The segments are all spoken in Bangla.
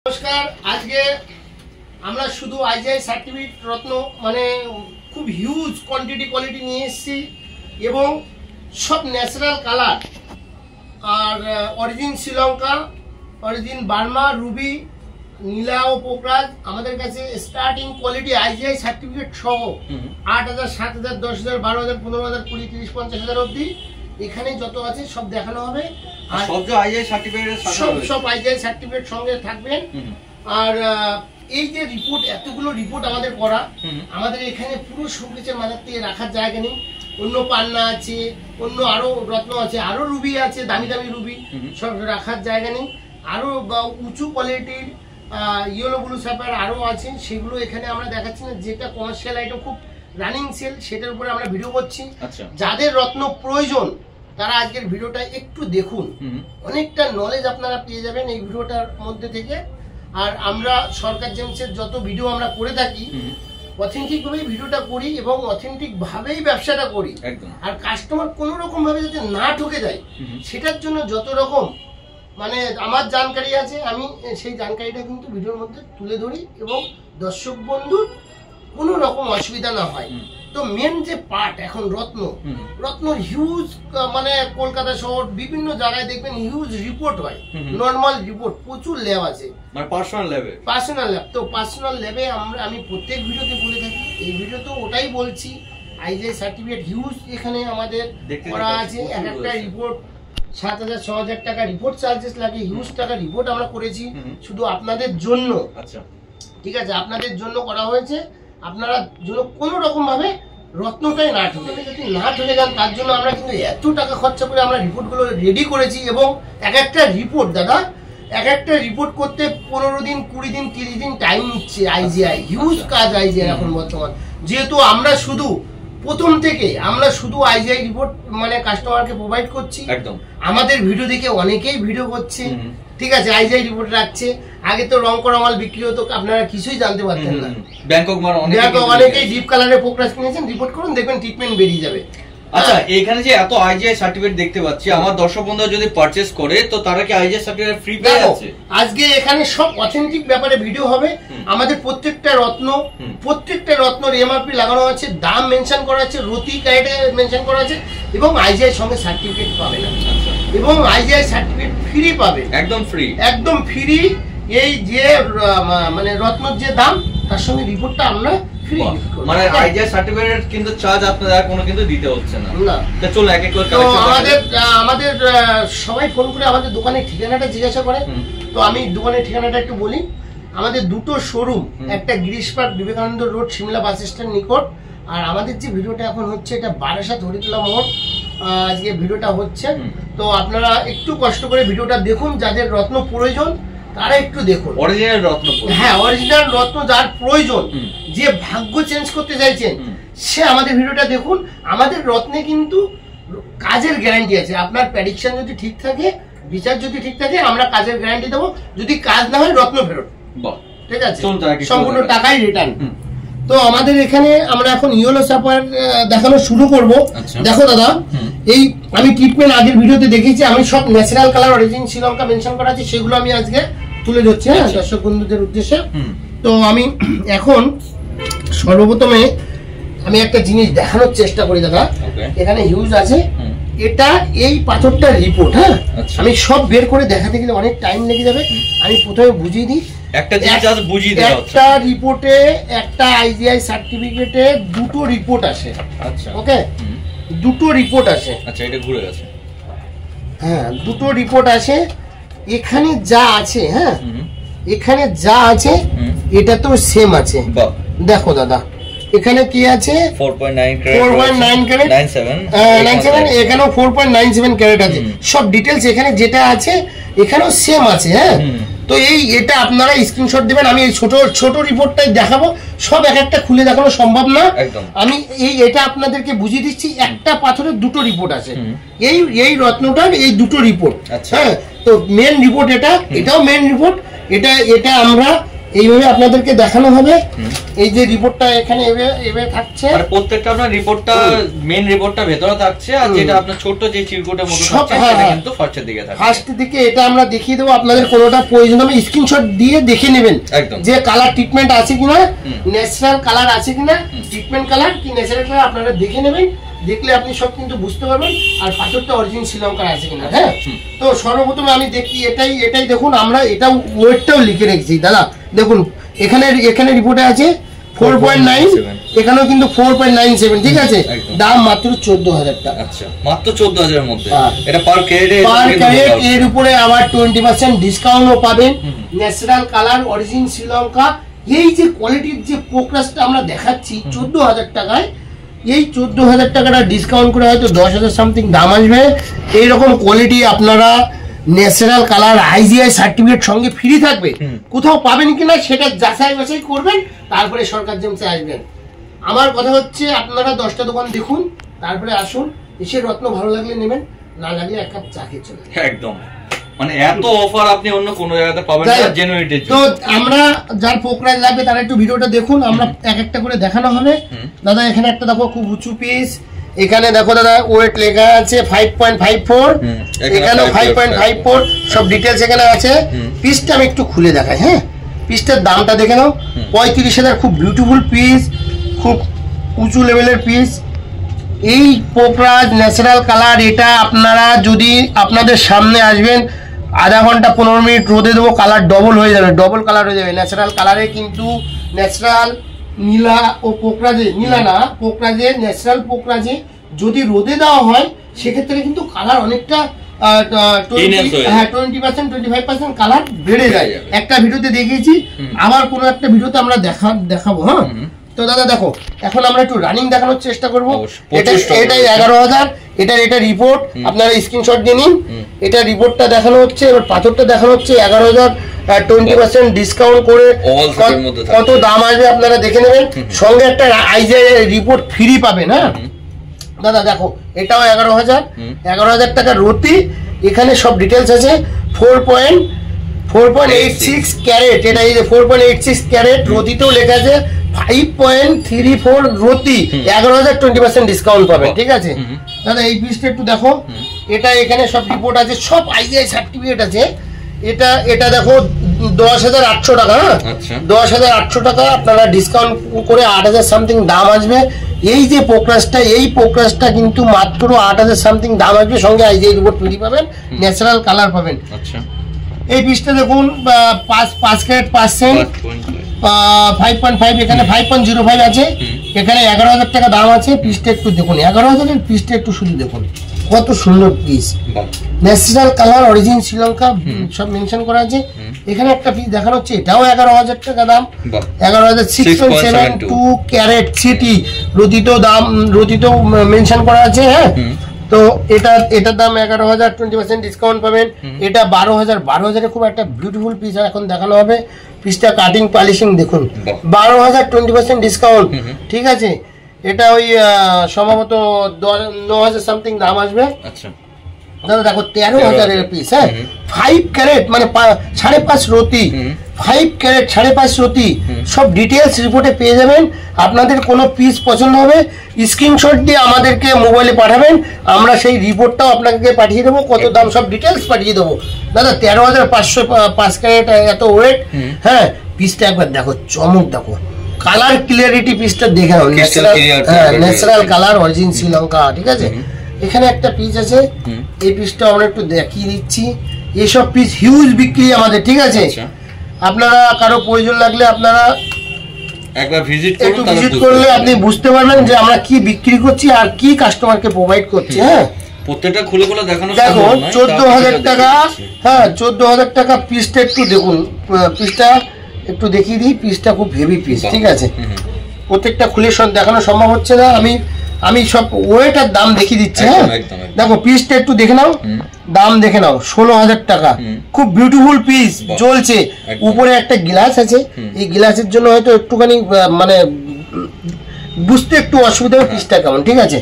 নমস্কার। আজকে আমরা শুধু আইজিআই সার্টিফিকেট রত্ন মানে খুব হিউজ কোয়ালিটি নিয়ে এসেছি এবং সব ন্যাচারাল কালার আর origin Sri Lanka, origin Burma, ruby, নীলা ও পোকরাজ। আমাদের কাছে স্টার্টিং কোয়ালিটি আইজিআই সার্টিফিকেট সহ 8,000, 7,000, 10,000, 12,000, 15,000, 20,000, 30,000, 50,000 অবধি এখানে যত আছে সব দেখানো হবে। আর সব আইজিআই সার্টিফিকেটের সাথে সব আইজিআই সার্টিফিকেট সঙ্গে থাকবেন। আর এই যে রিপোর্ট, এতগুলো রিপোর্ট আমাদের করা, আমাদের এখানে পুরো শোকেসের মাথার থেকে রাখার জায়গা নেই। অন্য পান্না আছে, অন্য আরো রত্ন আছে, আরো রুবি আছে, দামি দামি রুবি, সব রাখার জায়গা নেই। আরো উঁচু কোয়ালিটির ইয়েলো ব্লু স্যাফায়ার আরো আছে, সেগুলো এখানে আমরা দেখাচ্ছি না। যেটা কমার্শিয়াল আইটেম খুব রানিং সেল, সেটার উপরে আমরা ভিডিও করছি। যাদের রত্ন প্রয়োজন তারা আজকের ভিডিওটা একটু দেখুন, অনেকটা নলেজ আপনারা পেয়ে যাবেন এই ভিডিওটার মধ্যে থেকে। আর আমরা সরকার জেমসের যত ভিডিও আমরা করে থাকি অথেন্টিক ভাবেই ভিডিওটা করি এবং অথেন্টিক ভাবেই ব্যবসাটা করি। আর কাস্টমার কোনো রকম ভাবে যাতে না ঠকে যায় সেটার জন্য যত রকম মানে আমার জানকারি আছে, আমি সেই জানকারিটা কিন্তু ভিডিওর মধ্যে তুলে ধরি এবং দর্শক বন্ধুর কোনো রকম অসুবিধা না হয়। তো মেন যে পার্ট এখন রত্ন হিউজ মানে কলকাতা শহর বিভিন্ন জায়গায় দেখবেন হিউজ রিপোর্ট হয়, নরমাল রিপোর্ট প্রচুর ল্যাব আছে, মানে পার্সোনাল ল্যাব। তো পার্সোনাল ল্যাবে আমি প্রত্যেক ভিডিওতে বলে থাকি, এই ভিডিওতে ওটাই বলছি। আইজিআই সার্টিফিকেট হিউজ এখানে আমাদের করা আছে। এক একটা রিপোর্ট 7,000, 6,000 টাকা রিপোর্ট চার্জেস লাগে, হিউজ টাকা রিপোর্ট আমরা করেছি শুধু আপনাদের জন্য। আচ্ছা ঠিক আছে, আপনাদের জন্য করা হয়েছে। আপনারা যেন কোনো রকম ভাবে রত্নটাই না ঠকে, যদি না ঠকে যান তার জন্য আমরা কিন্তু এত টাকা খরচা করে আমরা রিপোর্টগুলো রেডি করেছি। এবং এক একটা রিপোর্ট দাদা, এক একটা রিপোর্ট করতে 15 দিন, 20 দিন, 30 দিন টাইম নিচ্ছে আইজিআই। হিউজ কাজ আইজিআই এখন বর্তমান। যেহেতু আমরা শুধু প্রথম থেকে আমরা শুধু আইজিআই রিপোর্ট মানে কাস্টমারকে প্রোভাইড করছি। একদম আমাদের ভিডিও দেখে অনেকেই ভিডিও করছে, ঠিক আছে, আইজিআই রিপোর্ট রাখছে। আগে তো রং করা মাল বিক্রি হতো, আপনারা কিছুই জানতে পারতেন না। ব্যাংকক অনেকেই ডিপ কালারের পোকরাজ কিনেছেন, রিপোর্ট করুন, দেখবেন ট্রিটমেন্ট বেরিয়ে যাবে। আচ্ছা, এখানে যে এত আইজিআই সার্টিফিকেট দেখতে পাচ্ছি, আমার দর্শক বন্ধুরা যদি পারচেজ করে তো তারা কি আইজিআই সার্টিফিকেট ফ্রি পেয়ে যাচ্ছে? আজকে এখানে সব অথেন্টিক ব্যাপারে ভিডিও হবে। আমাদের প্রত্যেকটা রত্নর এমআরপি লাগানো আছে, দাম মেনশন করা আছে, রতি ক্যারেটে মেনশন করা আছে এবং আইজিআই সঙ্গে সার্টিফিকেট পাবেন এবং আইজিআই সার্টিফিকেট ফ্রি পাবে, একদম ফ্রি। এই যে মানে রত্নর যে দাম তার সঙ্গে রিপোর্টটা আমরা ফ্রি, মানে আইজিআই সার্টিফিকেট কিন্তু চার্জ আপনাদের কোনো কিন্তু দিতে হচ্ছে না। তো চলো এক এক করে আমাদের সবাই ফোন করে আমাদের দোকানের ঠিকানাটা জিজ্ঞাসা করে, তো আমি দোকানের ঠিকানাটা একটু বলি। আমাদের দুটো শোরুম, একটা Girish park Vivekananda road Shimla bus stand নিকট। আর আমাদের যে ভিডিওটা এখন হচ্ছে এটা বারাসাত হরিতলা মোড় আজকে ভিডিওটা হচ্ছে। তো আপনারা একটু কষ্ট করে ভিডিওটা দেখুন, যাদের রত্ন প্রয়োজন তারা একটু দেখুন। অরিজিনাল রত্ন, হ্যাঁ অরিজিনাল রত্ন যার প্রয়োজন, যে ভাগ্য চেঞ্জ করতে চাইছেন সে আমাদের ভিডিওটা দেখুন। আমাদের রত্নে কিন্তু কাজের গ্যারান্টি আছে। আপনার প্রেডিকশন যদি ঠিক থাকে, বিচার যদি ঠিক থাকে, আমরা কাজের গ্যারান্টি দেবো। যদি কাজ না হয় রত্ন ফেরত, ঠিক আছে, সম্পূর্ণ টাকাই রিটার্ন। তো আমাদের এখানে আমরা এখন ইয়েলো স্যাফায়ার দেখানো শুরু করব। দেখো দাদা, এই আমি ট্রিটমেন্ট আগের ভিডিওতে দেখেছি, আমি সব natural colour origin Sri Lanka mention করা আছে, সেগুলো আমি আজকে তুলে ধরছি হ্যাঁ দর্শক বন্ধুদের উদ্দেশ্যে। তো আমি এখন সর্বপ্রথমে আমি একটা জিনিস দেখানোর চেষ্টা করি দাদা। এখানে হিউজ আছে, এটা এই পাথরটার রিপোর্ট। হ্যাঁ আমি সব বের করে দেখাতে গেলে অনেক টাইম লেগে যাবে, আমি প্রথমে বুঝিয়ে দিই। একটা রিপোর্টে, একটা আইজিআই সার্টিফিকেটে দুটো রিপোর্ট আসে। আচ্ছা ওকে, দুটো রিপোর্ট আসে। আচ্ছা এটা ঘুরে গেছে, হ্যাঁ দুটো রিপোর্ট আসে। এখানে যা আছে, হ্যাঁ এখানে যা আছে এটা তো সেম আছে। দেখো দাদা, এখানে কি আছে 4.9 ক্যারেট, 97, এখানেও 4.97 ক্যারেট আছে। সব ডিটেলস এখানে যেটা আছে এখানেও সেম আছে। হ্যাঁ তো এটা আপনারা স্ক্রিনশট দিবেন। আমি এই ছোট রিপোর্টটাই দেখাবো, সব এক একটা খুলে দেখানো সম্ভব না। আমি এটা আপনাদেরকে বুঝিয়ে দিচ্ছি। একটা পাথরের দুটো রিপোর্ট আছে, এই রত্নটার এই দুটো রিপোর্ট। হ্যাঁ তো মেন রিপোর্ট এটাও মেন রিপোর্ট। এটা আমরা এইভাবে আপনাদেরকে দেখানো হবে। এই যে রিপোর্টটা এখানে এভাবে থাকছে, আর প্রত্যেকটা আপনার রিপোর্টটা মেইন রিপোর্টটা ভেতরে থাকছে, আর যেটা আপনার ছোট যে চিরকুটের মতো থাকছে সেটা কিন্তু ফার্স্টের দিকে থাকছে। ফার্স্টের দিকে এটা আমরা দেখিয়ে দেবো, আপনাদের কোনোটা প্রয়োজন হবে স্ক্রিনশট দিয়ে দেখে নেবেন যে কালার ট্রিটমেন্ট আছে কিনা, ন্যাচারাল কালার আছে কিনা, ট্রিটমেন্ট কালার কি ন্যাচারাল কালার আপনারা দেখে নেবেন। দেখলে আপনি সব কিন্তু বুঝতে পারবেন আর পাথরটা অরিজিনাল শ্রীলঙ্কার আছে কিনা। হ্যাঁ, তো সর্বপ্রথমে আমি দেখি এটাই দেখুন, আমরা এটা ওয়েটটাও লিখে রেখেছি দাদা। দেখুন এখানে রিপোর্টে আছে 4.9, এখানেও কিন্তু 4.97, ঠিক আছে। দাম মাত্র 14,000 টাকা। আচ্ছা, মাত্র 14,000 এর মধ্যে। এটা পার ক্যারেট এর উপরে আবার 20% ডিসকাউন্টও পাবেন। Natural colour origin Sri Lanka. এই যে কোয়ালিটির যে পোকরাসটা আমরা দেখাচ্ছি 14,000 টাকায়, এই 14,000 টাকাটা ডিসকাউন্ট করে হয়তো 10,000 সামথিং দাম আসবে। এইরকম কোয়ালিটি আপনারা ন্যাচারাল কালার আইজিআই সার্টিফিকেট সঙ্গে ফ্রি থাকবে। কোথাও পাবেন কিনা সেটা যাচাই বাছাই করবেন, তারপরে সরকার জেমসে আসবেন। আমার কথা হচ্ছে আপনারা 10টা দোকান দেখুন, তারপরে আসুন, এসে রত্ন ভালো লাগলে নেবেন, না লাগলে এক কাপ চা খেয়ে চলে। একদম, মানে এত অফার আপনি অন্য কোনো জায়গাতে পাবেন না জেনুইনিটি। তো আমরা যার পোকরাজ লাগবে তারা একটু ভিডিওটা দেখুন, আমরা এক একটা করে দেখানো হবে। দাদা এখানে একটা দেখো খুব উঁচু পিস, এখানে দেখো দাদা ওয়েট লেখা আছে 5.54, এখানেও 5.54, সব ডিটেলস এখানে আছে। পিসটা আমি একটু খুলে দেখাই। হ্যাঁ, পিসটার দামটা দেখে নাও, 35,000। খুব বিউটিফুল পিস, খুব উঁচু লেভেলের পিস। এই পোকরাজ ন্যাচারাল কালার, এটা আপনারা যদি আপনাদের সামনে আসবেন, আধা ঘন্টা 15 মিনিট রোদে দেবো, কালার ডবল হয়ে যাবে, ডবল কালার হয়ে যাবে। ন্যাচারাল কালারে কিন্তু ন্যাচারাল নীলা ও পোকরাজে, নীলা না পোকরাজে, ন্যাচারাল পোকরাজে যদি রোদে দেওয়া হয় সেক্ষেত্রে কিন্তু কালার অনেকটা 20%, 25% কালার বেড়ে যায়। একটা ভিডিওতে দেখিয়েছি, আবার কোনো একটা ভিডিওতে আমরা দেখাবো। হ্যাঁ, তো দাদা দেখো এখন আমরা একটু রানিং দেখানোর চেষ্টা করবো। এটাই 11,000, এটা রিপোর্ট আপনারা স্ক্রিনশট দিয়ে নিন। এটা রিপোর্টটা দেখানো হচ্ছে, এবার পাথরটা দেখানো হচ্ছে 11,000, 20% ডিসকাউন্ট করে কত দাম আসবে আপনারা দেখে নেবেন। সঙ্গে একটা আইজিআই রিপোর্ট ফ্রি পাবেন। হ্যাঁ দাদা দেখো, এটাও 11,000 টাকা রতি। এখানে সব ডিটেলস আছে। 4.86 ক্যারেট, এটা এই যে 4.86 ক্যারেট, রতিতেও লেখা আছে 5.34 রতি, 11,000, 20% ডিসকাউন্ট পাবেন। ঠিক আছে দাদা, এই পিসটা একটু দেখো, এটা এখানে সব রিপোর্ট আছে, সব আইজিআই সার্টিফিকেট আছে। এটা দেখো 10,800 টাকা। হ্যাঁ, 10,800 টাকা আপনারা ডিসকাউন্ট করে 8,000 সামথিং দাম আসবে। এই যে পোকরাসটা কিন্তু মাত্র 8,000 সামথিং দাম আসবে, সঙ্গে আইজিআই রিপোর্ট ফ্রি পাবেন, ন্যাচারাল কালার পাবেন। আচ্ছা, এই পিসটা দেখুন 5 ক্যারেট 5%, 5.5, এখানে 5.05 আছে, এখানে 11,000 টাকা দাম আছে। পিসটা একটু দেখুন, 11,000 পিসটা একটু শুধু দেখুন, কত সুন্দর piece, natural colour origin Sri Lanka সব মেনশন করা আছে। এখানে একটা পিস দেখানো হচ্ছে, এটাও 11,000 টাকা দাম, 11,000, 6.72 ক্যারেট সিটি, রতিতেও মেনশন করা আছে। হ্যাঁ, তো এটার দাম 11,000, 20% ডিসকাউন্ট পাবেন। এটা 12,000 খুব একটা বিউটিফুল পিস এখন দেখানো হবে। পিসটা কাটিং পলিশিং দেখুন, 12,000, 20% ডিসকাউন্ট। ঠিক আছে, এটা ওই সম্ভবত 9,000 সামথিং দাম আসবে। আচ্ছা দাদা দেখো 13,000 পিস। হ্যাঁ, 5 ক্যারেট মানে 5.5 রতি, 5 ক্যারেট 5.5 রতি, সব ডিটেলস রিপোর্টে পেয়ে যাবেন। আপনাদের কোনো পিস পছন্দ হবে স্ক্রিনশট দিয়ে আমাদেরকে মোবাইলে পাঠাবেন, আমরা সেই রিপোর্টটাও আপনাকে পাঠিয়ে দেবো, কত দাম সব ডিটেলস পাঠিয়ে দেবো। দাদা 13,500, 5 ক্যারেট, এত ওয়েট। হ্যাঁ, পিসটা একবার দেখো, চমক দেখো, কালার ক্লিয়ারিটি পিসটা দেখে নাও, ন্যাচারাল কালার অরিজিন শ্রীলঙ্কা। ঠিক আছে, এখানে একটা পিস আছে, এই পিসটা আমরা একটু দেখিয়ে দিচ্ছি। এইসব পিস হিউজ বিক্রি আমাদের। ঠিক আছে, আপনারা কারো প্রয়োজন লাগলে আপনারা একবার ভিজিট করলে আপনি বুঝতে পারবেন যে আমরা কি বিক্রি করছি আর কি কাস্টমারকে প্রোভাইড করছি। হ্যাঁ, প্রত্যেকটা খুলে দেখানো। দেখো 14,000 টাকা। হ্যাঁ, 14,000 টাকা। পিসটা একটু দেখুন, পিসটা একটু দেখিয়ে দিই, পিসটা খুব হেভি পিস। ঠিক আছে, প্রত্যেকটা খুলে দেখানো সম্ভব হচ্ছে না, আমি সব ওয়েট আর দাম দেখিয়ে দিচ্ছি। হ্যাঁ, দেখো পিসটা একটু দেখে নাও, দাম দেখে নাও, 16,000 টাকা। খুব বিউটিফুল পিস, জ্বলছে। উপরে একটা গ্লাস আছে, এই গ্লাসের জন্য হয়তো একটুখানি মানে বুঝতে একটু অসুবিধা হবে পিসটা কেমন। ঠিক আছে,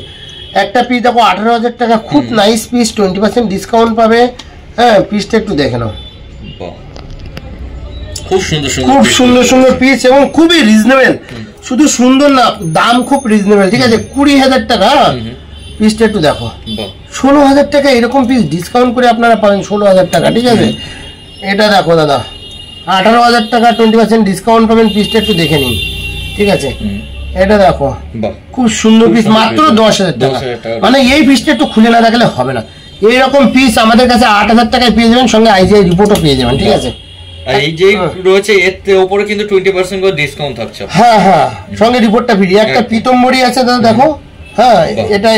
একটা পিস দেখো 18,000 টাকা, খুব নাইস পিস, 20% ডিসকাউন্ট পাবে। হ্যাঁ, পিসটা একটু দেখে নাও, খুব সুন্দর সুন্দর পিস এবং খুবই রিজনেবল। শুধু সুন্দর না, দাম খুব রিজনেবল। ঠিক আছে, 20,000 টাকা পিসটা একটু দেখো। 16,000 টাকা এরকম পিস ডিসকাউন্ট করে আপনারা পাবেন 16,000 টাকা। ঠিক আছে, এটা দেখো দাদা 18,000 টাকা 20% ডিসকাউন্ট পাবেন। পিসটা একটু দেখে নিন। ঠিক আছে, এটা দেখো খুব সুন্দর পিস, মাত্র 10,000 টাকা। মানে এই পিসটা একটু খুলে না দেখালে হবে না। এইরকম পিস আমাদের কাছে 8,000 টাকায় পেয়ে যাবেন, সঙ্গে আইজিআই রিপোর্টও পেয়ে যাবেন। ঠিক আছে, এই যে রয়েছে এর উপরে কিন্তু 20% করে ডিসকাউন্ট থাকছে। হ্যাঁ হ্যাঁ, সঙ্গে রিপোর্টটা ফ্রি। একটা পিতম্বরী আছে দাদা, দেখো। হ্যাঁ, এটা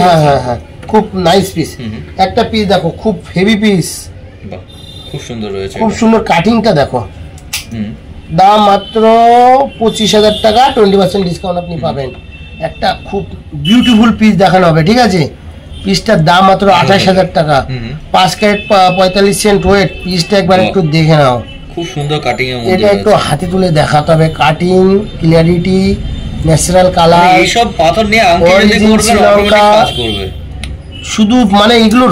হ্যাঁ হ্যাঁ হ্যাঁ, খুব নাইস পিস। একটা পিস দেখো, খুব হেভি পিস, খুব সুন্দর রয়েছে, খুব সুন্দর কাটিংটা দেখো। দাম মাত্র 25,000 টাকা, 20% ডিসকাউন্ট আপনি পাবেন। একটা খুব বিউটিফুল পিস দেখানো হবে। ঠিক আছে, পিসটার দাম মাত্র 28,000 টাকা, 5 ক্যারেট 45 সেন্ট ওয়েট। পিসটা একবার একটু দেখে নাও, খুব সুন্দর কাটিং এর মধ্যে। এটা একটু হাতে তুলে দেখাতে হবে। কাটিং, ক্লিয়ারিটি, ন্যাচারাল কালার, এইসব পাথর নিয়ে আংটি যদি করবেন অটোমেটিক কাজ করবে। শুধু মানে এগুলো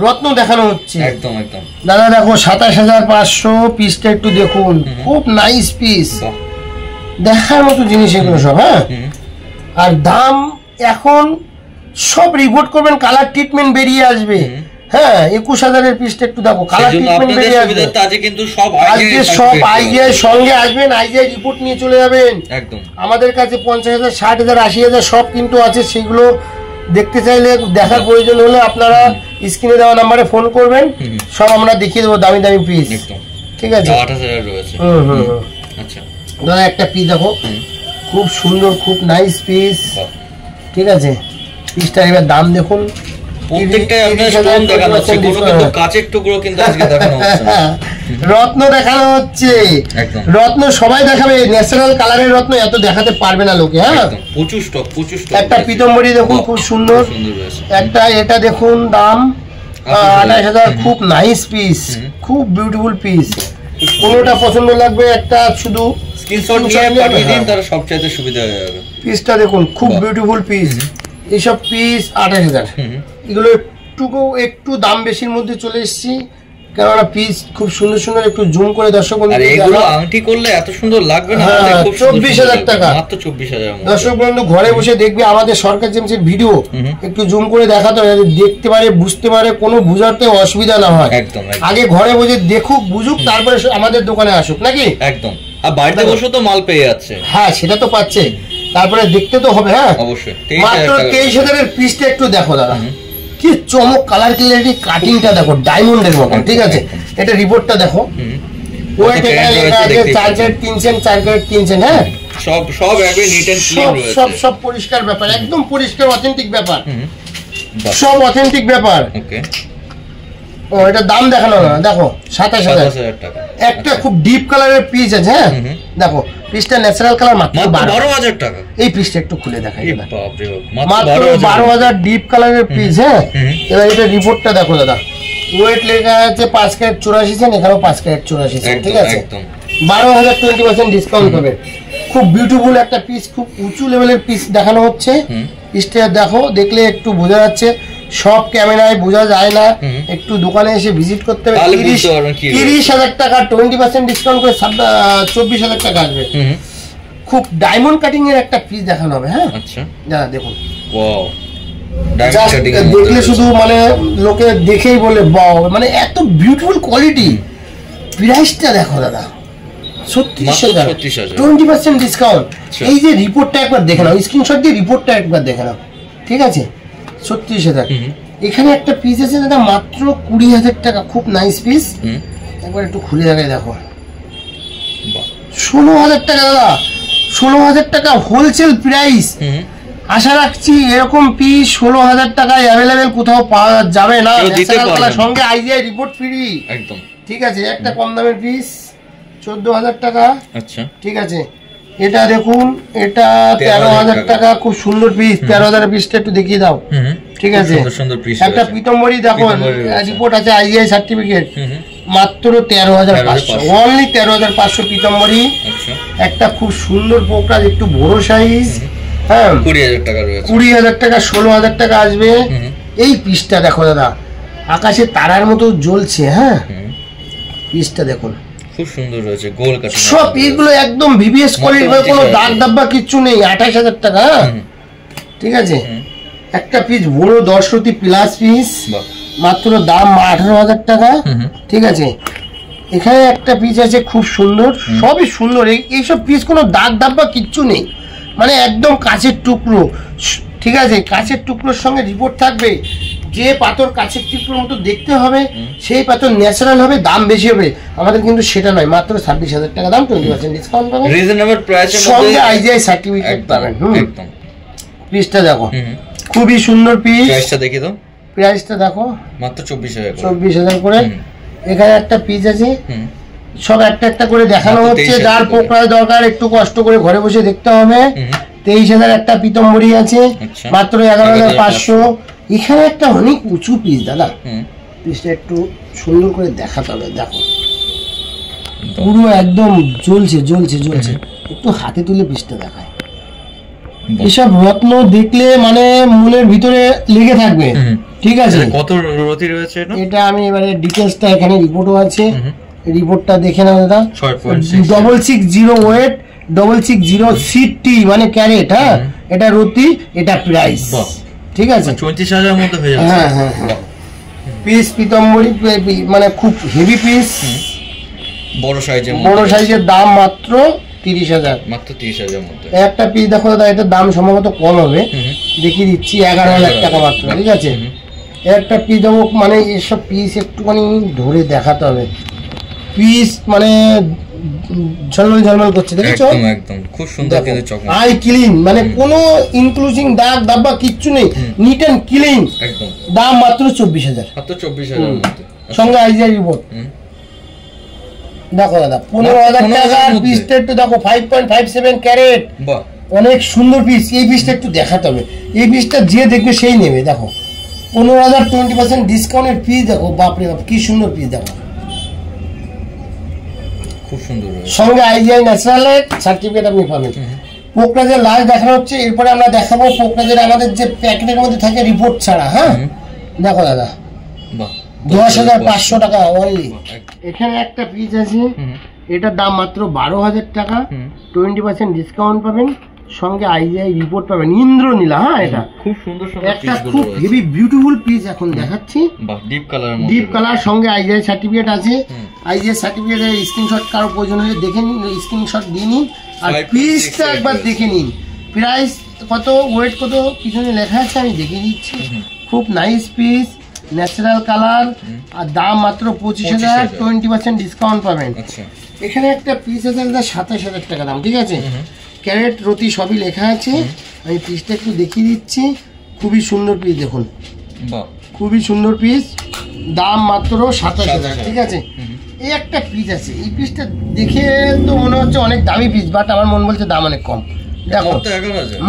রত্ন দেখানো হচ্ছে। একদম একদম দাদা দেখো 27,500। পিসটা একটু দেখুন, খুব নাইস পিস, দেখার মতো জিনিস এগুলো সব। হ্যাঁ, আর দাম এখন সব রিপোর্ট করবেন, কালার ট্রিটমেন্ট বেরিয়ে আসবে। হ্যাঁ, 21,000 এর পিসটা একটু দেখো, কালার ট্রিটমেন্ট বেরিয়ে আসবে। আজকে কিন্তু সব আইজিআই সঙ্গে আসবেন, আইজিআই রিপোর্ট নিয়ে চলে যাবেন। একদম আমাদের কাছে 50,000, 60,000, 80,000 সব কিন্তু আছে। সেগুলো দেখতে চাইলে, দেখার প্রয়োজন হলে আপনারা স্ক্রিনে দেওয়া নাম্বারে ফোন করবেন, সব আমরা দেখিয়ে দেবো দামি দামি পিস। ঠিক আছে, 28,000 রয়েছে। আচ্ছা দাদা একটা পিস দেখো, খুব সুন্দর, খুব নাইস পিস। ঠিক আছে, পিসটা এবার দাম দেখুন। প্রত্যেকটাই আপনাদের স্টোন দেখানো হচ্ছে, কোনো কিন্তু কাচের টুকরো কিন্তু আজকে দেখানো হচ্ছে না। রত্ন দেখানো হচ্ছে, রত্ন সবাই দেখাবে। ন্যাচারাল কালারের রত্ন এত দেখাতে পারবে না লোকে। হ্যাঁ, প্রচুর স্টক। একটা পিতম্বরী দেখুন, খুব সুন্দর। একটা এটা দেখুন, দাম 28,000, খুব নাইস পিস, খুব বিউটিফুল পিস। কোনোটা পছন্দ লাগবে একটা শুধু স্ক্রিনশট নিয়ে পাঠিয়ে দিন, তার সবচেয়ে সুবিধা হয়ে যাবে। পিসটা দেখুন, খুব বিউটিফুল পিস। এইসব পিস 28,000। এগুলো একটু দাম বেশির মধ্যে চলে এসেছি, কেননা পিস খুব সুন্দর সুন্দর। একটু জুম করে দর্শক বন্ধু, এগুলো আংটি করলে এত সুন্দর লাগবে না। 24,000 টাকা, মাত্র 24,000। দর্শক বন্ধু ঘরে বসে দেখবে আমাদের সরকার জেমসের ভিডিও, একটু জুম করে দেখাতে হবে, দেখতে পারে, বুঝতে পারে, কোনো বুঝাতে অসুবিধা না হয়। একদম, আগে ঘরে বসে দেখুক, বুঝুক, তারপরে আমাদের দোকানে আসুক, নাকি? একদম। আর বাড়িতে বসে তো মাল পেয়ে যাচ্ছে। হ্যাঁ, সেটা তো পাচ্ছে, তারপরে দেখতে তো হবে। হ্যাঁ, অবশ্যই। মাত্র 23,000 এর পিসটা একটু দেখো দাদা, কি চমক, কালার ক্লিয়ারিটি, কাটিংটা দেখো ডায়মন্ডের মতো। ঠিক আছে, এটা রিপোর্টটা দেখো। ওয়েট এটা লেখা আছে 4 ক্যারেট 3 সেন্ট, 4 ক্যারেট 3 সেন্ট। হ্যাঁ, সব একদম নিট এন্ড ক্লিন রয়েছে। সব পরিষ্কার ব্যাপার, একদম পরিষ্কার, অথেন্টিক ব্যাপার, সব অথেন্টিক ব্যাপার। ওকে, ও এটা দাম দেখানো না, দেখো 27,000 টাকা। একটা খুব ডিপ কালারের পিস আছে। হ্যাঁ, দেখো পিসটা ন্যাচারাল কালার, মাত্র 12,000 টাকা। এই পিসটা একটু খুলে দেখাই, বাপ রে বাপ, মাত্র 12,000 ডিপ কালারের পিস। হ্যাঁ, এবার এটা রিপোর্টটা দেখো দাদা। ওয়েট লেখা আছে 5 ক্যারেট 84 সেন্ট, এখানেও 5 ক্যারেট 84 সেন্ট। ঠিক আছে, 12,000, 20% ডিসকাউন্ট পাবে। খুব বিউটিফুল একটা পিস, খুব উঁচু লেভেলের পিস দেখানো হচ্ছে। পিসটা দেখো, দেখলে একটু বোঝা যাচ্ছে, সব ক্যামেরায় বোঝা যায় না, একটু দোকানে এসে ভিজিট করতে হবে। 30,000 টাকা, 20% ডিসকাউন্ট করে 24,000 টাকা আসবে। খুব ডায়মন্ড কাটিং এর একটা পিস দেখানো হবে। হ্যাঁ, আচ্ছা, দাদা দেখুন, ওয়াও, দেখলে শুধু মানে লোকে দেখেই বলে বাও, মানে এত বিউটিফুল কোয়ালিটি। প্রাইসটা দেখো দাদা, 36,000, 20% ডিসকাউন্ট। এই যে রিপোর্টটা একবার দেখে নাও, স্ক্রিনশট দিয়ে রিপোর্টটা একবার দেখে নাও। ঠিক আছে, 36,000। এখানে একটা পিস আছে দাদা, মাত্র 20,000 টাকা, খুব নাইস পিস। একবার একটু খুলে দেখাই, দেখো 16,000 টাকা দাদা, 16,000 টাকা হোলসেল প্রাইস। আশা রাখছি এরকম পিস 16,000 টাকায় অ্যাভেলেবেল কোথাও পাওয়া যাবে না। সঙ্গে আইজিআই রিপোর্ট ফ্রি। একদম ঠিক আছে। একটা কম দামের পিস 14,000 টাকা। আচ্ছা, ঠিক আছে। এটা দেখুন, এটা 13,000 টাকা, খুব সুন্দর পিস। 13,000 পিসটা একটু দেখিয়ে দাও। ঠিক আছে, একটা পিতম্বরী দেখো, রিপোর্ট আছে, আইজিআই সার্টিফিকেট, মাত্র 13,500, অনলি 13,500 পিতম্বরী। একটা খুব সুন্দর পোকরাজ, একটু বড় সাইজ। হ্যাঁ, 20,000 টাকা রয়েছে। 20,000 টাকা, 16,000 টাকা আসবে। এই পিসটা দেখো দাদা, আকাশে তারার মতো জ্বলছে। হ্যাঁ, পিসটা দেখুন খুব সুন্দর রয়েছে, গোল কাটিং। সব পিসগুলো একদম ভিভিএস কোয়ালিটি, কোনো দাগ দাব্বা কিচ্ছু নেই। 28,000 টাকা। ঠিক আছে, একটা পিস বড় 10 রতি প্লাস পিস, মাত্র দাম 18,000 টাকা। ঠিক আছে, এখানে একটা পিস আছে খুব সুন্দর, সবই সুন্দর। এইসব পিস কোনো দাগ দাব্বা কিচ্ছু নেই, মানে একদম কাঁচের টুকরো। ঠিক আছে, কাঁচের টুকরোর সঙ্গে রিপোর্ট থাকবে। যে পাথর কাঁচের টুকরোর মতো দেখতে হবে, সেই পাথর ন্যাচারাল হবে, দাম বেশি হবে। আমাদের কিন্তু সেটা নয়, মাত্র 26,000 টাকা দাম, 20% ডিসকাউন্ট পাবেন, রিজনেবল প্রাইসের মধ্যে সঙ্গে আইজিআই সার্টিফিকেট পাবেন। একদম। পিসটা দেখো, খুবই সুন্দর পিস। প্রাইসটা দেখি তো, প্রাইসটা দেখো মাত্র 24,000 24,000 করে। এখানে একটা পিস আছে, সব একটা একটা করে দেখানো হচ্ছে। যার পোকড়ায় দরকার একটু কষ্ট করে ঘরে বসে দেখতে হবে। 23,000 একটা পিতম্বরী আছে, মাত্র 11,500। এখানে একটা অনেক উঁচু পিস দাদা, পিসটা একটু সুন্দর করে দেখাতে হবে। দেখো পুরো একদম জ্বলছে জ্বলছে জ্বলছে, একটু হাতে তুলে পিসটা দেখায়। এসব রত্ন দেখলে মানে মনের ভিতরে লেগে থাকবে। ঠিক আছে, কত রতি রয়েছে এটা আমি এবারে ডিটেইলসটা, এখানে রিপোর্টও আছে, রিপোর্টটা দেখে নাও দাদা। 660 ওয়েট, 660 সিটি মানে ক্যারেট। হ্যাঁ, এটা রতি, এটা প্রাইস। ঠিক আছে, 34,000 মধ্যে হয়ে যাচ্ছে। হ্যাঁ হ্যাঁ হ্যাঁ, পিস পিতম্বরী মানে খুব হেভি পিস, বড় সাইজের দাম মাত্র 30,000, মাত্র 30,000 মধ্যে। একটা পিস দেখো দাদা, এটার দাম সম্ভবত কম হবে, দেখিয়ে দিচ্ছি, 11,000 টাকা মাত্র। ঠিক আছে, একটা পিস দেবো, মানে এসব পিস একটুখানি ধরে দেখাতে হবে। পিস মানে ঝলমল ঝলমল করছে, দেখেছো? একদম খুব সুন্দর, কিন্তু চকমক, আই ক্লিন, মানে কোনো ইনক্লুজিং দাগ দাব্বা কিচ্ছু নেই, নিট এন্ড ক্লিন। একদম, দাম মাত্র 24,000, মাত্র 24,000 মধ্যে, সঙ্গে আইজিআই রিপোর্ট। দেখো দাদা, 15,000 টাকার পিসটা একটু দেখো, 5.57 ক্যারেট, অনেক সুন্দর পিস। এই পিসটা একটু দেখাতে হবে, এই পিসটা যে দেখবে সেই নেবে। দেখো 15,000, 20% ডিসকাউন্টের পিস। দেখো বাপরে বাপ, কি সুন্দর পিস। দেখো খুব সুন্দর, সঙ্গে আইজিআই ন্যাচারাল সার্টিফিকেট আপনি পাবেন। পোকরাজের লাস্ট দেখানো হচ্ছে, এরপরে আমরা দেখাবো পোকরাজের আমাদের যে প্যাকেটের মধ্যে থাকে রিপোর্ট ছাড়া। হ্যাঁ, দেখো দাদা, 10,500 টাকা অনলি। এখানে একটা পিস আছে, এটার দাম মাত্র 12,000 টাকা, 20% ডিসকাউন্ট পাবেন, সঙ্গে আইজিআই রিপোর্ট পাবেন। ইন্দ্রনীলা। হ্যাঁ, এটা খুব সুন্দর, একটা খুব হেভি বিউটিফুল পিস এখন দেখাচ্ছি, ডিপ কালার, সঙ্গে আইজিআই সার্টিফিকেট আছে। আইজিআই সার্টিফিকেটের স্ক্রিনশট কারো প্রয়োজন হলে দেখে নিন, স্ক্রিনশট দিয়ে নিন, আর পিসটা একবার দেখে নিন। প্রাইস কত, ওয়েট কত, পিছনে লেখা আছে, আমি দেখে দিচ্ছি। খুব নাইস পিস, ন্যাচারাল কালার, আর দাম মাত্র 25,000, 20% ডিসকাউন্ট পাবেন। এখানে একটা পিস আছে 27,000 টাকা দাম। ঠিক আছে, ক্যারেট রতি সবই লেখা আছে, আমি পিসটা একটু দেখিয়ে দিচ্ছি। খুবই সুন্দর পিস, দেখুন খুবই সুন্দর পিস, দাম মাত্র 27,000। ঠিক আছে, এই একটা পিস আছে, এই পিসটা দেখে তো মনে হচ্ছে অনেক দামি পিস, বাট আমার মন বলছে দাম অনেক কম। দেখো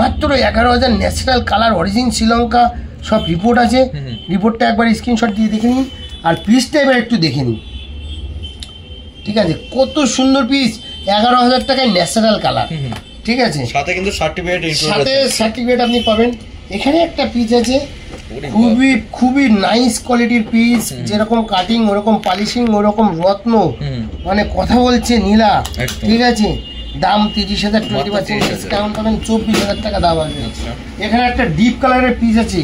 মাত্র 11,000, ন্যাচারাল কালার, অরিজিন শ্রীলঙ্কা, সব রিপোর্ট আছে। রিপোর্টটা একবার স্ক্রিনশট দিয়ে দেখে নিন, আর পিসটা এবার একটু দেখে নিন। ঠিক আছে, কত সুন্দর পিস, 11,000 টাকায় ন্যাচারাল কালার। ঠিক আছে, সাথে কিন্তু সার্টিফিকেট আপনি পাবেন। এখানে একটা পিস আছে, খুবই খুবই নাইস কোয়ালিটির পিস, যেরকম কাটিং ওরকম পলিশিং ওরকম রত্ন, মানে কথা বলছে নীলা। ঠিক আছে, দাম 30,000, 20% ডিসকাউন্ট পাবেন, 24,000 টাকা দাম আসবে। এখানে একটা ডিপ কালারের পিস আছে,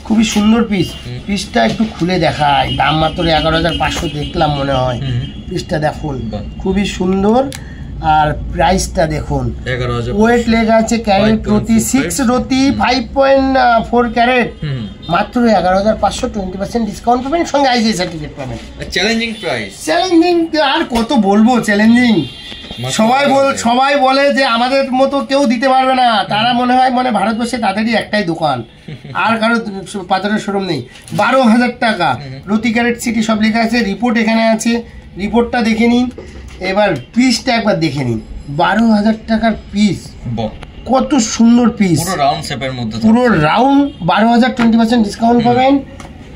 খুবই সুন্দর পিস। পিসটা একটু খুলে দেখায়, দাম মাত্র 11,500 দেখলাম মনে হয়। পিসটা দেখুন খুবই সুন্দর, আর প্রাইসটা দেখুন, ওয়েট লেখা আছে ক্যারেট রতি, 6 রতি, 5.4 ক্যারেট, মাত্র 11,500, 20% ডিসকাউন্ট পাবেন, সঙ্গে আইজিআই সার্টিফিকেট পাবেন। চ্যালেঞ্জিং প্রাইস, চ্যালেঞ্জিং আর কত বলবো, চ্যালেঞ্জিং। সবাই বলে যে আমাদের মতো কেউ দিতে পারবে না, তারা মনে হয় মানে ভারতবর্ষে তাদেরই একটাই দোকান, আর কারো পাথরের শোরুম নেই। 12,000 টাকা, রতি ক্যারেট সিটি সব লেখা আছে, রিপোর্ট এখানে আছে, রিপোর্টটা দেখে নিন। এবার পিসটা একবার দেখে নিন, 12,000 টাকার পিস, কত সুন্দর পিস, পুরো রাউন্ড শেপের মধ্যে, পুরো রাউন্ড, 12,000, 20% ডিসকাউন্ট পাবেন।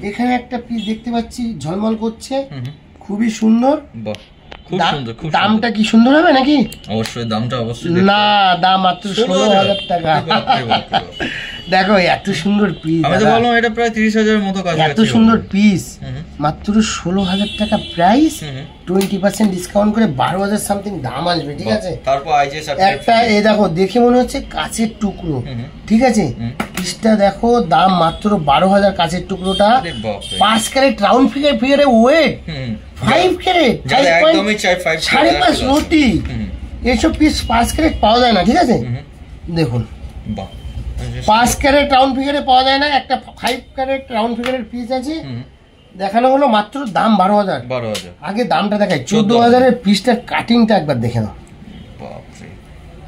এখানে একটা পিস দেখতে পাচ্ছি ঝলমল করছে, খুবই সুন্দর। দামটা কি সুন্দর হবে নাকি? অবশ্যই, দামটা অবশ্যই না, দাম মাত্র 16,000 টাকা। দেখো এত সুন্দর পিস, আমি তো বললাম এটা প্রায় 30,000 এর মতো কাজ। এত সুন্দর পিস, মাত্র 16,000 টাকা প্রাইস, 20% ডিসকাউন্ট করে 12,000 সামথিং দাম আসবে, ঠিক আছে। তারপর আইজিএস একটা এই দেখো, দেখে মনে হচ্ছে কাঁচের টুকরো, ঠিক আছে। পিসটা দেখো, দাম মাত্র 12,000 কাঁচের টুকরোটা, 5 ক্যারেট রাউন্ড ফিগারে ওয়েট, 5 ক্যারেট, একদমই 5.5 রতি। এইসব পিস 5 ক্যারেট পাওয়া যায় না, ঠিক আছে। দেখুন 5 ক্যারেট রাউন্ড ফিগারে পাওয়া যায় না, একটা 5 ক্যারেট রাউন্ড ফিগারের পিস আছে, দেখানো হলো মাত্র দাম 12,000। আগে দামটা দেখাই, 14,000 এর পিসটার কাটিংটা একবার দেখে নাও।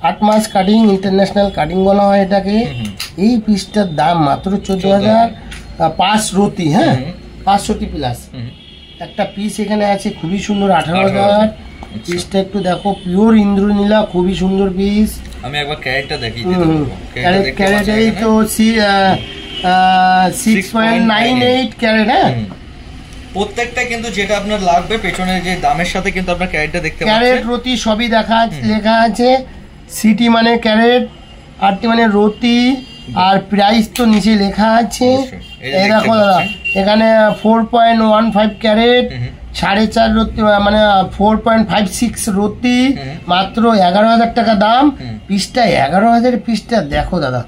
8 মাস কাটিং, ইন্টারন্যাশনাল কাটিং বলা হয় এটাকে। এই পিসটার দাম মাত্র 14,000, 5 রতি, হ্যাঁ 5 রতি প্লাস। একটা পিস এখানে আছে খুবই সুন্দর, 18,000। পিসটা একটু দেখো, পিওর ইন্দ্রনীলা, খুবই সুন্দর পিস। আমি একবার ক্যারেটটা দেখিয়ে দিতে বলবো। ক্যারেট এই তো 6.98 ক্যারেট, হ্যাঁ। প্রত্যেকটা কিন্তু যেটা আপনার লাগবে পেছনের যে দামের সাথে কিন্তু আপনার ক্যারেটটা দেখতে পাচ্ছেন, ক্যারেট রতি সবই লেখা আছে। সিটি মানে ক্যারেট, আরটি মানে রতি, আর প্রাইস তো নিচে লেখা আছে। এই দেখো দাদা, এখানে 4.15 ক্যারেট, 4.5 রতি, মানে 4.56 রতি, মাত্র 11,000 টাকা দাম। পিসটা 11,000 পিসটা দেখো দাদা,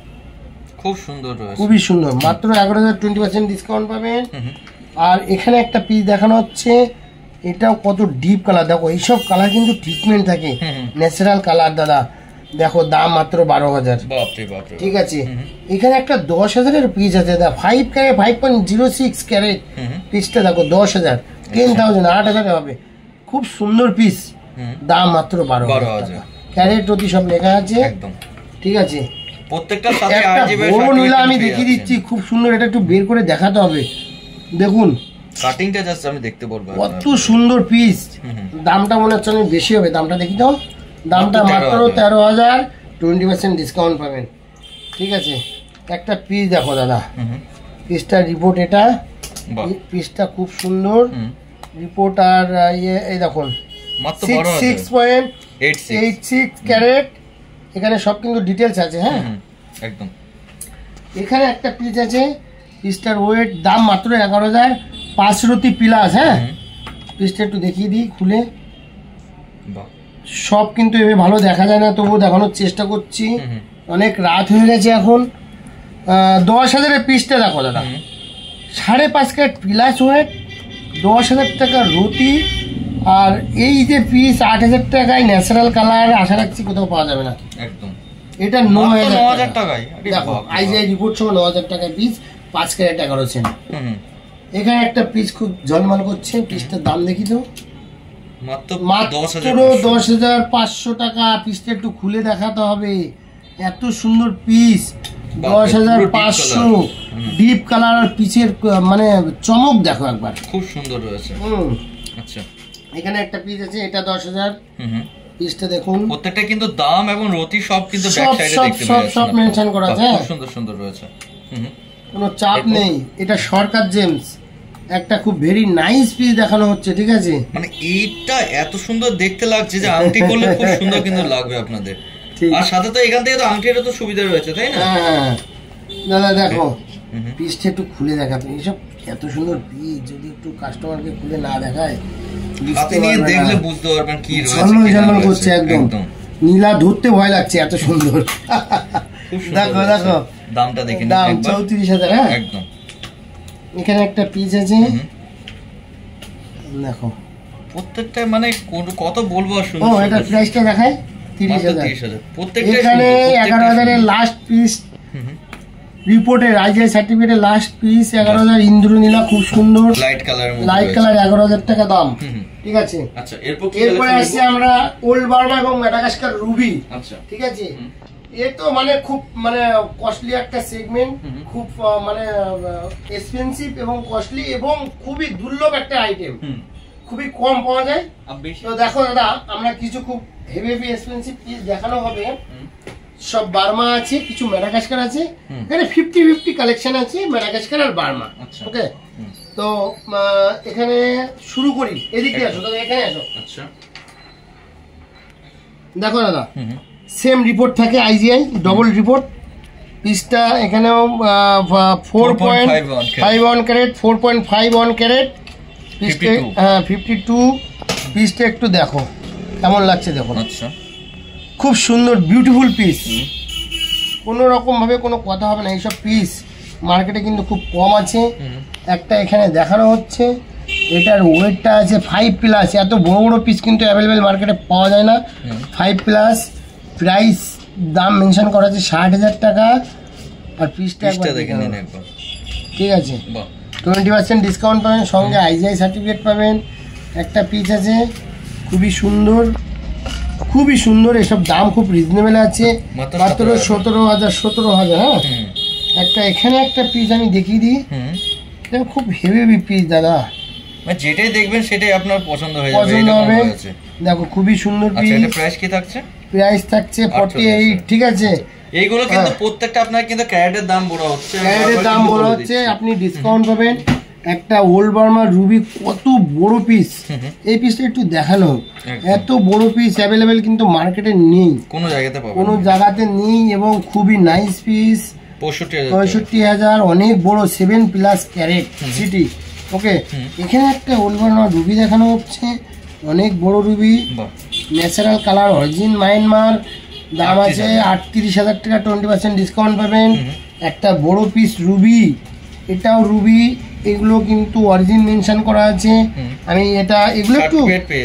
খুব সুন্দর রয়েছে, খুবই সুন্দর, মাত্র 11,000, 20% ডিসকাউন্ট পাবেন। আর এখানে একটা পিস দেখানো হচ্ছে, এটাও কত ডিপ কালার, দেখো এইসব কালার কিন্তু ট্রিটমেন্ট থাকে, ন্যাচারাল কালার দাদা। দেখো দাম মাত্র 12,000, ঠিক আছে। এখানে একটা 10,000 এর পিস আছে দাদা, 5 ক্যারেট, 5.06 ক্যারেট পিসটা দেখো, 10,000, 10,000, 8,000 হবে। খুব সুন্দর পিস, দাম মাত্র 12,000। ক্যারেট রতি সব লেখা আছে, ঠিক আছে। প্রত্যেকটার সাথে বড় নীলা আমি দেখিয়ে দিচ্ছি, খুব সুন্দর। এটা একটু বের করে দেখাতে হবে, দেখুন কাটিংটা জাস্ট আমি দেখতে বলবো, কত সুন্দর পিস। দামটা মনে হচ্ছে অনেক বেশি হবে, দামটা দেখি দাও। দামটা মাত্র 13,000, 20% ডিসকাউন্ট পাবেন, ঠিক আছে। একটা পিস দেখো দাদা, পিসটার রিপোর্ট, এটা পিসটা খুব সুন্দর রিপোর্ট। আর এই দেখুন 6.86 ক্যারেট, এখানে সব কিন্তু ডিটেলস আছে, হ্যাঁ একদম। এখানে একটা পিস আছে, পিসটার ওয়েট, দাম মাত্র 11,000, 5 রতি প্লাস, হ্যাঁ। পিসটা একটু দেখিয়ে দিই খুলে, সব কিন্তু এভাবে ভালো দেখা যায় না, তবুও দেখানোর চেষ্টা করছি। অনেক রাত হয়ে গেছে এখন। 10,000 এর পিসটা দেখো দাদা, 5.5 ক্যারেট প্লাস ওয়েট, 10,000 টাকা রতি। আর এই যে পিস 8,000 টাকায় ন্যাচারাল কালার, আশা রাখছি কোথাও পাওয়া যাবে না, একদম। এটা 9,000 টাকায়, দেখো আইজিআই রিপোর্ট সহ 9,000 টাকায় পিস, 5 ক্যারেট 11 সেন্ট। এখানে একটা পিস খুব ঝলমল করছে, পিসটার দাম দেখি তো, মাত্র 10,500 টাকা। পিসটা একটু খুলে দেখাতে হবে, এত সুন্দর পিস, 10,500, ডিপ কালার। আর পিসের মানে চমক দেখো একবার, খুব সুন্দর রয়েছে। আচ্ছা, এখানে একটা পিস আছে, এটা 10,000। পিসটা দেখুন, প্রত্যেকটা কিন্তু দাম এবং রতি সব কিন্তু ব্যাক সাইডে দেখতে পাচ্ছেন, সব মেনশন করা আছে, খুব সুন্দর সুন্দর রয়েছে, কোনো চাপ নেই। এটা সরকার জেমস, একটা খুব ভেরি নাইস পিস দেখানো হচ্ছে, ঠিক আছে। মানে এইটা এত সুন্দর দেখতে লাগছে যে আংটি করলে খুব সুন্দর কিন্তু লাগবে আপনাদের। আর সাথে তো এখান থেকে তো আংটিরও তো সুবিধা রয়েছে, তাই না? হ্যাঁ দাদা, দেখো পিসটা একটু খুলে দেখাতে, এইসব এত সুন্দর পিস যদি একটু কাস্টমারকে খুলে না দেখায়, হাতে নিয়ে দেখলে বুঝতে পারবেন কি রয়েছে। ঝলমল ঝলমল করছে একদম, নীলা ধরতে ভয় লাগছে, এত সুন্দর। দেখো দেখো দামটা দেখে, দাম 34,000, হ্যাঁ একদম। এখানে একটা পিস আছে, দেখো প্রত্যেকটা মানে কত বলবো, ও এটা প্রাইসটা দেখায় 30,000 প্রত্যেকটা। এখানে 11,000 এর লাস্ট পিস, রিপোর্টের আইজিআই সার্টিফিকেটের লাস্ট পিস 11,000, ইন্দ্রনীলা, খুব সুন্দর লাইট কালার, 11,000 টাকা দাম, ঠিক আছে। আচ্ছা, এরপরে আসছে আমরা ওল্ড বার্মা এবং ম্যাডাগাস্কার রুবি, আচ্ছা ঠিক আছে। এ তো মানে খুব মানে কস্টলি একটা সেগমেন্ট, খুব মানে এক্সপেন্সিভ এবং কস্টলি এবং খুবই দুর্লভ একটা আইটেম, খুবই কম পাওয়া যায়। তো দেখো দাদা, আমরা কিছু খুব হেভি হেভি এক্সপেন্সিভ পিস দেখানো হবে। সব বার্মা আছে, কিছু ম্যাডাগাস্কার আছে, এখানে 50-50 কালেকশন আছে, ম্যাডাগাস্কার আর বার্মা, ওকে। তো এখানে শুরু করি, এদিকে আসো দাদা, এখানে আসো। আচ্ছা, দেখো দাদা, সেম রিপোর্ট থাকে আইজিআই, ডবল রিপোর্ট, পিসটা এখানেও 4.51 ক্যারেট 4.51 ক্যারেট পিসটা। হ্যাঁ 52 পিসটা একটু দেখো কেমন লাগছে দেখুন। আচ্ছা খুব সুন্দর বিউটিফুল পিস, কোনো রকমভাবে কোনো কথা হবে না। এইসব পিস মার্কেটে কিন্তু খুব কম আছে। একটা এখানে দেখানো হচ্ছে, এটার ওয়েটটা আছে 5+। এত বড় বড় পিস কিন্তু অ্যাভেলেবেল মার্কেটে পাওয়া যায় না। 5+, প্রাইস দাম মেনশন করা আছে 60,000 টাকা। আর পিসটা একবার দেখে নিন একবার, ঠিক আছে। 20% ডিসকাউন্ট পাবেন, সঙ্গে IGI সার্টিফিকেট পাবেন। একটা পিস আছে খুবই সুন্দর, খুবই সুন্দর। এসব দাম খুব রিজনেবল আছে, মাত্র 17,000। হ্যাঁ একটা এখানে একটা পিস আমি দেখিয়ে দিই, খুব হেভি পিস দাদা, যেটাই দেখবেন সেটাই আপনার পছন্দ হয়ে যাবে। দেখো খুবই সুন্দর পিস। এটা প্রাইস কি থাকছে? প্রাইস থাকছে 48, ঠিক আছে। এইগুলো কিন্তু প্রত্যেকটা আপনার কিন্তু ক্যারেটের দাম বড় হচ্ছে, আপনি ডিসকাউন্ট পাবেন। একটা ওল্ড বার্মা রুবি কত বড় পিস, এই পিসটা একটু দেখানো। এত বড় পিস অ্যাভেলেবেল কিন্তু মার্কেটে নেই, কোনো জায়গাতে নেই, এবং খুবই নাইস পিস। 65,000, অনেক বড় 7+ ক্যারেট সিটি। ওকে, এখানে একটা ওল্ড বার্মা রুবি দেখানো হচ্ছে, অনেক বড় Ruby, natural colour, origin Myanmar. দাম আছে 38,000 টাকা, 20% ডিসকাউন্ট পাবেন। একটা বড় পিস রুবি, এটাও রুবি, এগুলো কিন্তু অরিজিন মেনশন করা আছে। আমি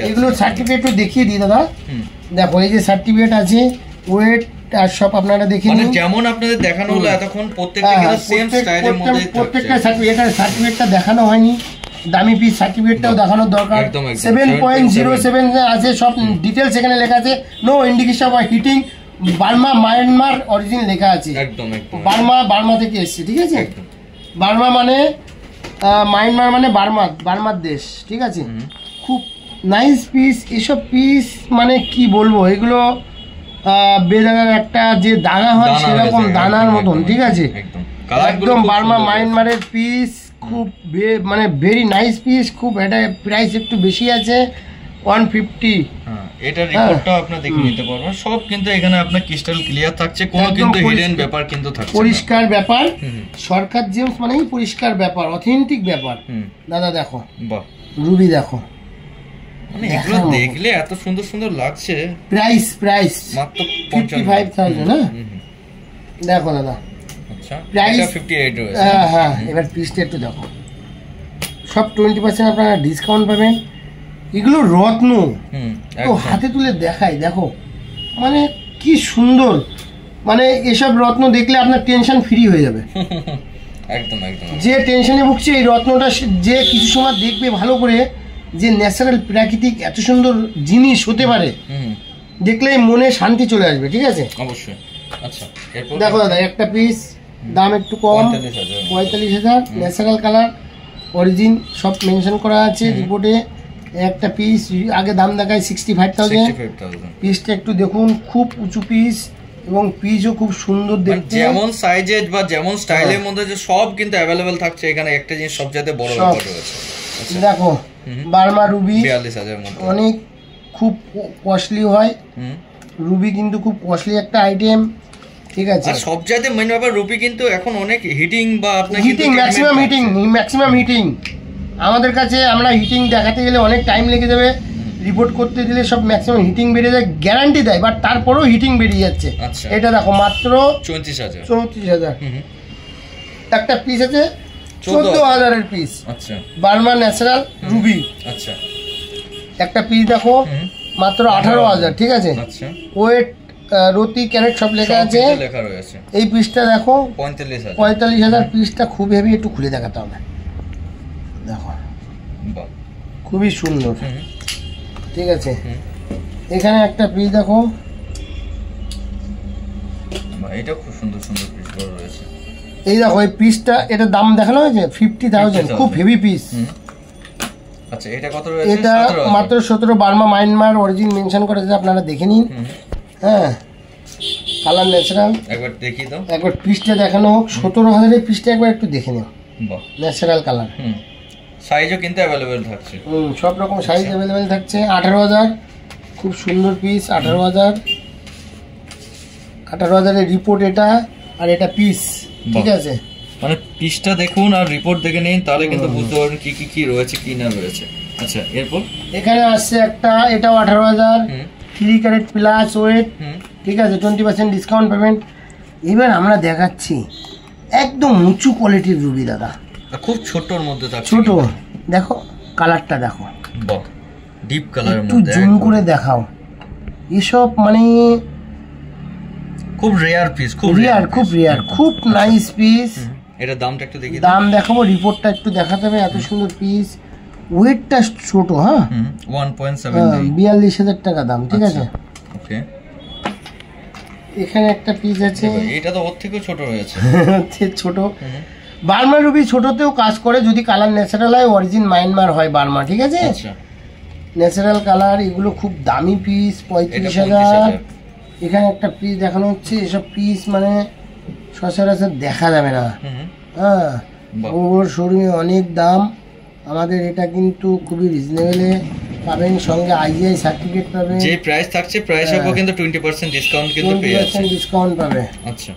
এগুলো সার্টিফিকেট দেখিয়ে দিই দাদা। দেখো এই যে সার্টিফিকেট আছে, ওয়েট আর সব আপনারা দেখে নিন। যেমন আপনাদের দেখানো হলো এতক্ষণ, প্রত্যেকটা কিন্তু সেম স্টাইলের মধ্যে থাকছে। প্রত্যেকটা সার্টিফিকেটটা দেখানো হয়নি, দামি পিস সার্টিফিকেটটাও দেখানোর দরকার। 7.07 আছে, সব ডিটেলস এখানে লেখা আছে। No indication of heating, Burma Myanmar origin লেখা আছে। বার্মা থেকে এসছে, ঠিক আছে। বার্মা মানে মায়ানমার মানে বার্মার দেশ, ঠিক আছে। খুব নাইস পিস। এসব পিস মানে কি বলবো, এগুলো বেদানার একটা যে দানা হয় সেরকম দানার মতন, ঠিক আছে। একদম বার্মা মায়ানমারের পিস, খুব মানে ভেরি নাইস পিস। খুব এটা প্রাইস একটু বেশি আছে, 150। এটা রিপোর্টটাও আপনি দেখে নিতে পারবেন। সব কিন্তু এখানে আপনার ক্রিস্টাল ক্লিয়ার থাকছে, কোনো কিন্তু হিডেন ব্যাপার কিন্তু থাকছে না। পরিষ্কার ব্যাপার, সরকার জেমস মানেই পরিষ্কার ব্যাপার, অথেন্টিক ব্যাপার। দাদা দেখো, বাহ রুবি দেখো, মানে এগুলো দেখলে এত সুন্দর সুন্দর লাগছে। প্রাইস মাত্র 55,000। হ্যাঁ দেখো দাদা, আচ্ছা প্রাইস 58 রয়েছে। হ্যাঁ এবার পিসটা একটু দেখো, সব 20% আপনারা ডিসকাউন্ট পাবেন। এগুলো রত্ন, তো হাতে তুলে দেখাই, দেখো মানে কি সুন্দর। মানে এসব রত্ন দেখলে আপনার টেনশন ফ্রি হয়ে যাবে। একদম যে টেনশনে ভুগছে, এই রত্নটা যে কিছু সময় দেখবে ভালো করে, যে ন্যাচারাল প্রাকৃতিক এত সুন্দর জিনিস হতে পারে, দেখলেই মনে শান্তি চলে আসবে, ঠিক আছে। অবশ্যই। আচ্ছা দেখো দাদা, একটা পিস দাম একটু কম, 45,000, ন্যাচারাল কালার, অরিজিন সব মেনশন করা আছে রিপোর্টে। একটা পিস আগে দাম দেখায় 65,000। পিসটা একটু দেখুন, খুব উঁচু পিস, এবং পিসও খুব সুন্দর দেখতে। যেমন সাইজের বা যেমন স্টাইলের মধ্যে যে সব কিন্তু অ্যাভেলেবেল থাকছে এখানে। একটা জিনিস সবচেয়ে বড় ব্যাপার রয়েছে, দেখো বার্মা রুবি 42,000 মধ্যে, অনেক খুব কস্টলি হয় রুবি, কিন্তু খুব কস্টলি একটা আইটেম, ঠিক আছে। আর সবচাইতে মেইন ব্যাপার রুবি কিন্তু এখন অনেক হিটিং বা আপনার ম্যাক্সিমাম হিটিং আমাদের কাছে। আমরা হিটিং দেখাতে গেলে অনেক টাইম লেগে যাবে, রিপোর্ট করতে দিলে সব ম্যাক্সিমাম হিটিং বেড়ে যায়, গ্যারান্টি দেয়, বাট তারপরেও হিটিং বেরিয়ে যাচ্ছে। এটা দেখো মাত্র 34,000। একটা পিস আছে 14,000 এর পিস, আচ্ছা বার্মা ন্যাচারাল রুবি। আচ্ছা একটা পিস দেখো মাত্র 18,000, ঠিক আছে। ওয়েট রতি ক্যারেট সব লেখা আছে। এই পিসটা দেখো 45,000। পিসটা খুব হেভি, একটু খুলে দেখাতে হবে। দেখো খুবই সুন্দর, ঠিক আছে। এখানে একটা পিস দেখো, এটা খুব সুন্দর পিস রয়েছে। এই দেখো এই পিসটা, এটা দাম দেখানো হয়েছে 50,000, খুব হেভি পিস। আচ্ছা এটা কত রয়েছে? এটা মাত্র 17, বার্মা মায়ানমার অরিজিন মেনশন করেছে, আপনারা দেখে নিন। হ্যাঁ কালার ন্যাচারাল, একবার দেখিয়ে দাও। একবার পিসটা দেখানো হোক। 17,000 এর পিসটা একবার একটু দেখে নাও। বাহ, ন্যাচারাল কালার। সাইজও কিন্তু অ্যাভেলেবেল থাকছে, সব রকম সাইজ অ্যাভেলেবেল থাকছে। 18,000, খুব সুন্দর পিস। 18,000 এর রিপোর্ট এটা। আর এটা পিস, ঠিক বাহ। আছে। মানে পিসটা দেখুন আর রিপোর্ট দেখে নিন, তাহলে কিন্তু বুঝতে পারবেন কি কি কি রয়েছে কি না রয়েছে। আচ্ছা এরপর এখানে আসছে একটা, এটাও 18,000, 3 ক্যারেট প্লাস ওয়েট, ঠিক আছে, 20% ডিসকাউন্ট পাবেন। এবার আমরা দেখাচ্ছি একদম উঁচু কোয়ালিটির রুবি দাদা, খুব ছোটর মধ্যে থাকছে, ছোট, দেখো কালারটা দেখো, বাহ ডিপ কালারের একটু মধ্যে, জুম করে দেখাও। এসব মানে খুব রেয়ার পিস, খুব রেয়ার, খুব রেয়ার, খুব নাইস পিস। এটা দামটা একটু দেখি, দাম দেখাবো, রিপোর্টটা একটু দেখাতে হবে। এত সুন্দর পিস, ওয়েটটা ছোট, হ্যাঁ 1.7 42,000 টাকা দাম, ঠিক আছে। ওকে এখানে একটা পিস আছে, এটা তো ওর থেকেও ছোট রয়েছে, হচ্ছে ছোট। বার্মা রুবি ছোটতেও কাজ করে, যদি কালার ন্যাচারাল হয়, অরিজিন মায়ানমার হয় বার্মা, ঠিক আছে, আচ্ছা ন্যাচারাল কালার। এগুলো খুব দামি পিস, 35,000। এখানে একটা পিস দেখানো হচ্ছে, এসব পিস মানে সচরাচর দেখা যাবে না, হ্যাঁ, ওর শোরুমে অনেক দাম। আমাদের এটা কিন্তু খুবই রিজনেবলে পাবেন, সঙ্গে আইজিআই সার্টিফিকেট পাবেন। যে প্রাইস থাকছে প্রাইসের উপর কিন্তু 20% ডিসকাউন্ট কিন্তু পেয়ে যাচ্ছে, 20% ডিসকাউন্ট পাবে। আচ্ছা